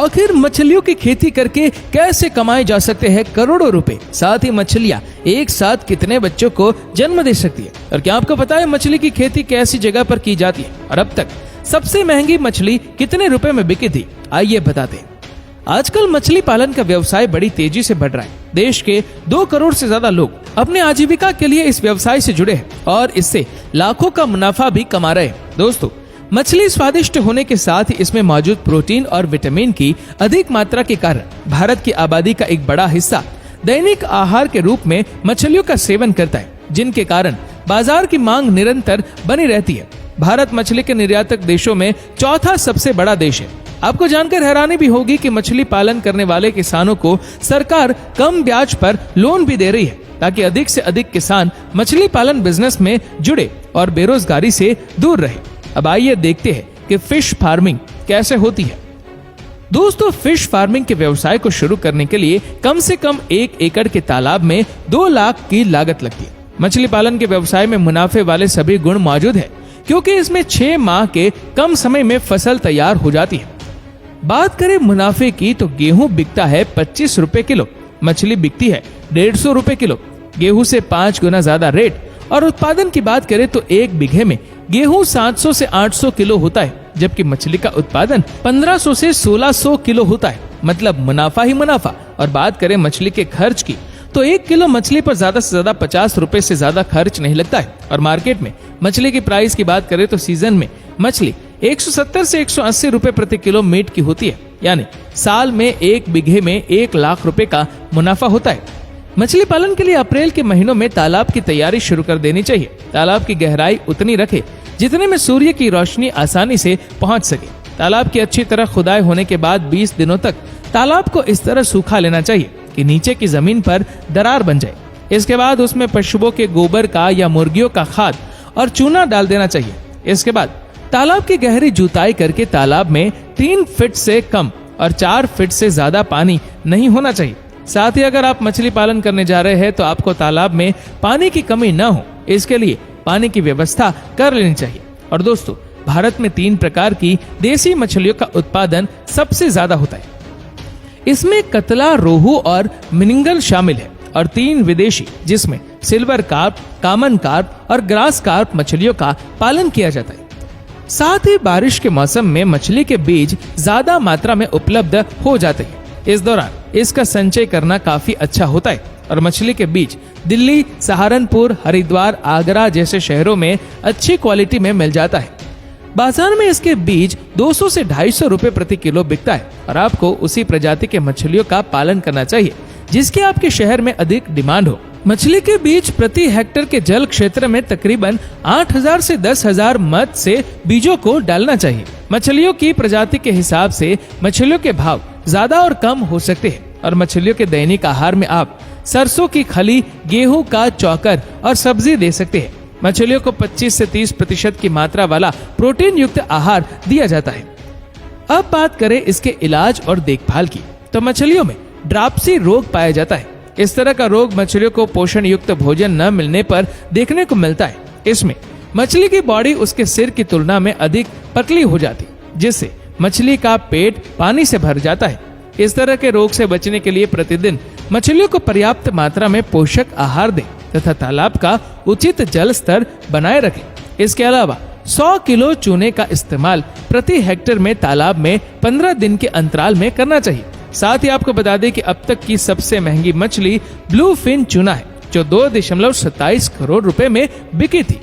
आखिर मछलियों की खेती करके कैसे कमाए जा सकते हैं करोड़ों रुपए, साथ ही मछलियाँ एक साथ कितने बच्चों को जन्म दे सकती है, और क्या आपको पता है मछली की खेती कैसी जगह पर की जाती है, और अब तक सबसे महंगी मछली कितने रुपए में बिकी थी, आइए बताते हैं। आजकल मछली पालन का व्यवसाय बड़ी तेजी से बढ़ रहा है। देश के 2 करोड़ से ज्यादा लोग अपने आजीविका के लिए इस व्यवसाय से जुड़े हैं और इससे लाखों का मुनाफा भी कमा रहे हैं। दोस्तों, मछली स्वादिष्ट होने के साथ ही इसमें मौजूद प्रोटीन और विटामिन की अधिक मात्रा के कारण भारत की आबादी का एक बड़ा हिस्सा दैनिक आहार के रूप में मछलियों का सेवन करता है, जिनके कारण बाजार की मांग निरंतर बनी रहती है। भारत मछली के निर्यातक देशों में चौथा सबसे बड़ा देश है। आपको जानकर हैरानी भी होगी कि मछली पालन करने वाले किसानों को सरकार कम ब्याज पर लोन भी दे रही है, ताकि अधिक से अधिक किसान मछली पालन बिजनेस में जुड़े और बेरोजगारी से दूर रहे। अब आइए देखते हैं कि फिश फार्मिंग कैसे होती है। दोस्तों, फिश फार्मिंग के व्यवसाय को शुरू करने के लिए कम से कम 1 एकड़ के तालाब में 2 लाख की लागत लगती है। मछली पालन के व्यवसाय में मुनाफे वाले सभी गुण मौजूद है, क्योंकि इसमें 6 माह के कम समय में फसल तैयार हो जाती है। बात करें मुनाफे की तो गेहूं बिकता है 25 रुपए किलो, मछली बिकती है 150 रुपए किलो, गेहूं से 5 गुना ज्यादा रेट। और उत्पादन की बात करें तो 1 बीघे में गेहूं 700 से 800 किलो होता है, जबकि मछली का उत्पादन 1500 से 1600 किलो होता है, मतलब मुनाफा ही मुनाफा। और बात करें मछली के खर्च की तो 1 किलो मछली पर ज्यादा से ज्यादा 50 रुपए से ज्यादा खर्च नहीं लगता है। और मार्केट में मछली की प्राइस की बात करें तो सीजन में मछली 170 से 180 रुपए प्रति किलो मीट की होती है, यानी साल में 1 बीघे में 1 लाख रुपए का मुनाफा होता है। मछली पालन के लिए अप्रैल के महीनों में तालाब की तैयारी शुरू कर देनी चाहिए। तालाब की गहराई उतनी रखे जितने में सूर्य की रोशनी आसानी से पहुंच सके। तालाब की अच्छी तरह खुदाई होने के बाद 20 दिनों तक तालाब को इस तरह सूखा लेना चाहिए कि नीचे की जमीन पर दरार बन जाए। इसके बाद उसमें पशुओं के गोबर का या मुर्गियों का खाद और चूना डाल देना चाहिए। इसके बाद तालाब की गहरी जुताई करके तालाब में 3 फीट से कम और 4 फीट से ज्यादा पानी नहीं होना चाहिए। साथ ही अगर आप मछली पालन करने जा रहे हैं तो आपको तालाब में पानी की कमी न हो, इसके लिए पानी की व्यवस्था कर लेनी चाहिए। और दोस्तों, भारत में 3 प्रकार की देसी मछलियों का उत्पादन सबसे ज्यादा होता है। इसमें कतला, रोहू और मिनिंगल शामिल है, और 3 विदेशी जिसमें सिल्वर कार्प, कामन कार्प और ग्रास कार्प मछलियों का पालन किया जाता है। साथ ही बारिश के मौसम में मछली के बीज ज्यादा मात्रा में उपलब्ध हो जाते हैं। इस दौरान इसका संचय करना काफी अच्छा होता है और मछली के बीज दिल्ली, सहारनपुर, हरिद्वार, आगरा जैसे शहरों में अच्छी क्वालिटी में मिल जाता है। बाजार में इसके बीज 200 से 250 रुपए प्रति किलो बिकता है और आपको उसी प्रजाति के मछलियों का पालन करना चाहिए जिसके आपके शहर में अधिक डिमांड हो। मछली के बीज प्रति हेक्टेयर के जल क्षेत्र में तकरीबन 8000 से 10000 मत से बीजों को डालना चाहिए। मछलियों की प्रजाति के हिसाब से मछलियों के भाव ज्यादा और कम हो सकते हैं और मछलियों के दैनिक आहार में आप सरसों की खली, गेहूं का चौकर और सब्जी दे सकते हैं। मछलियों को 25 से 30% की मात्रा वाला प्रोटीन युक्त आहार दिया जाता है। अब बात करें इसके इलाज और देखभाल की तो मछलियों में ड्राप्सी रोग पाया जाता है। इस तरह का रोग मछलियों को पोषण युक्त भोजन न मिलने पर देखने को मिलता है। इसमें मछली की बॉडी उसके सिर की तुलना में अधिक पतली हो जाती, जिससे मछली का पेट पानी से भर जाता है। इस तरह के रोग से बचने के लिए प्रतिदिन मछलियों को पर्याप्त मात्रा में पोषक आहार दें तथा तालाब का उचित जल स्तर बनाए रखें। इसके अलावा 100 किलो चूने का इस्तेमाल प्रति हेक्टेयर में तालाब में 15 दिन के अंतराल में करना चाहिए। साथ ही आपको बता दें कि अब तक की सबसे महंगी मछली ब्लू फिन चूना है, जो 2.27 करोड़ रुपए में बिकी थी।